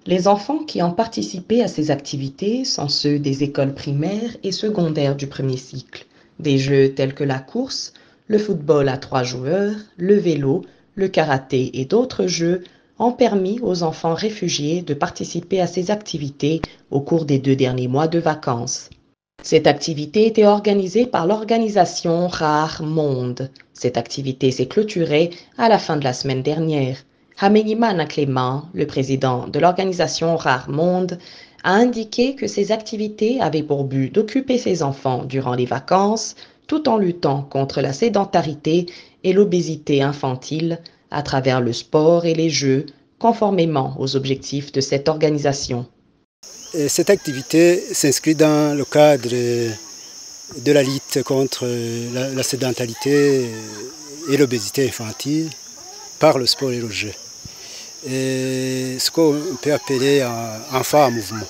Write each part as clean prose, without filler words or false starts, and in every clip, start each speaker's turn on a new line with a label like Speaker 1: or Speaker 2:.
Speaker 1: Les enfants qui ont participé à ces activités sont ceux des écoles primaires et secondaires du premier cycle. Des jeux tels que la course, le football à 3 joueurs, le vélo, le karaté et d'autres jeux ont permis aux enfants réfugiés de participer à ces activités au cours des 2 derniers mois de vacances. Cette activité était organisée par l'organisation Rare Monde. Cette activité s'est clôturée à la fin de la semaine dernière. Hamenimana Clément, le président de l'organisation Rare Monde, a indiqué que ces activités avaient pour but d'occuper ses enfants durant les vacances, tout en luttant contre la sédentarité et l'obésité infantile à travers le sport et les jeux, conformément aux objectifs de cette organisation.
Speaker 2: Cette activité s'inscrit dans le cadre de la lutte contre la sédentarité et l'obésité infantile par le sport et le jeu. Et ce qu'on peut appeler un enfant en mouvement.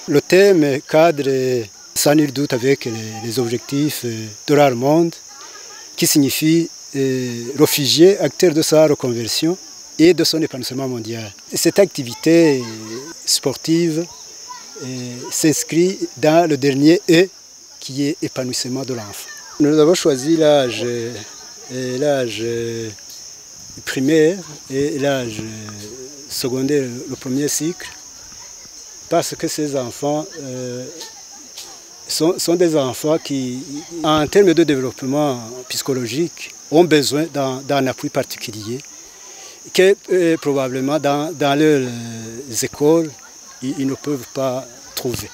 Speaker 2: Le thème cadre sans nul doute avec les objectifs de Rare Monde, qui signifie réfugié, acteur de sa reconversion et de son épanouissement mondial. Cette activité sportive s'inscrit dans le dernier E qui est épanouissement de l'enfant. Nous avons choisi l'âge primaire et l'âge secondaire, le premier cycle, parce que ces enfants sont des enfants qui, en termes de développement psychologique, ont besoin d'un appui particulier que probablement dans leurs écoles, ils ne peuvent pas trouver.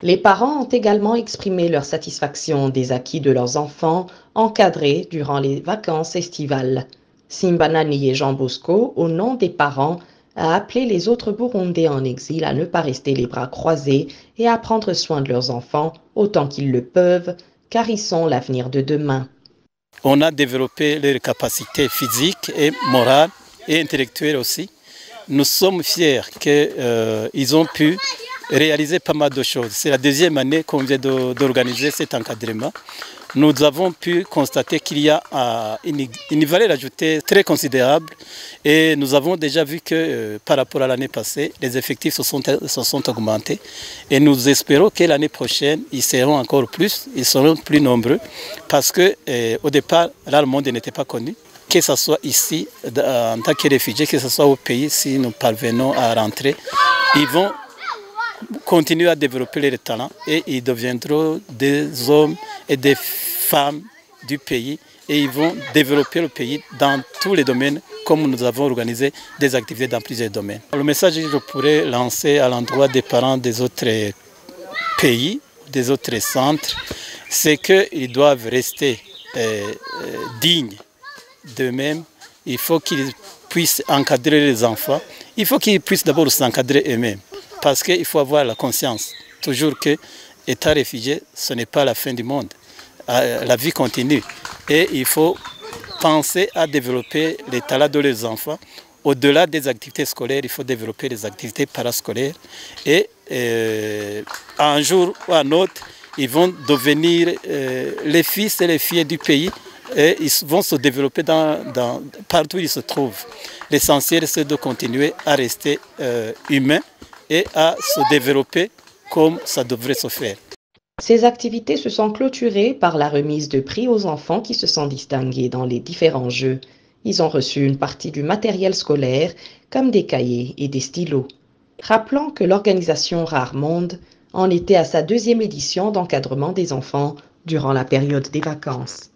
Speaker 1: Les parents ont également exprimé leur satisfaction des acquis de leurs enfants encadrés durant les vacances estivales. Simbanani et Jean Bosco, au nom des parents, a appelé les autres Burundais en exil à ne pas rester les bras croisés et à prendre soin de leurs enfants autant qu'ils le peuvent, car ils sont l'avenir de demain.
Speaker 3: On a développé leurs capacités physiques et morales et intellectuelles aussi. Nous sommes fiers qu'ils ont pu réaliser pas mal de choses. C'est la deuxième année qu'on vient d'organiser cet encadrement. Nous avons pu constater qu'il y a une valeur ajoutée très considérable et nous avons déjà vu que par rapport à l'année passée, les effectifs se sont augmentés et nous espérons que l'année prochaine, ils seront encore plus, ils seront plus nombreux parce qu'au départ, là, le monde n'était pas connu. Que ce soit ici, en tant que réfugiés, que ce soit au pays, si nous parvenons à rentrer, ils vont continuer à développer leurs talents et ils deviendront des hommes et des femmes du pays et ils vont développer le pays dans tous les domaines comme nous avons organisé des activités dans plusieurs domaines. Le message que je pourrais lancer à l'endroit des parents des autres pays, des autres centres, c'est qu'ils doivent rester dignes d'eux-mêmes. Il faut qu'ils puissent encadrer les enfants. Il faut qu'ils puissent d'abord s'encadrer eux-mêmes. Parce qu'il faut avoir la conscience, toujours que état réfugié, ce n'est pas la fin du monde. La vie continue. Et il faut penser à développer les talents de leurs enfants. Au-delà des activités scolaires, il faut développer les activités parascolaires. Et un jour ou un autre, ils vont devenir les fils et les filles du pays. Et ils vont se développer partout où ils se trouvent. L'essentiel, c'est de continuer à rester humain et à se développer comme ça devrait se faire.
Speaker 1: Ces activités se sont clôturées par la remise de prix aux enfants qui se sont distingués dans les différents jeux. Ils ont reçu une partie du matériel scolaire, comme des cahiers et des stylos. Rappelons que l'organisation Rare Monde en était à sa 2e édition d'encadrement des enfants durant la période des vacances.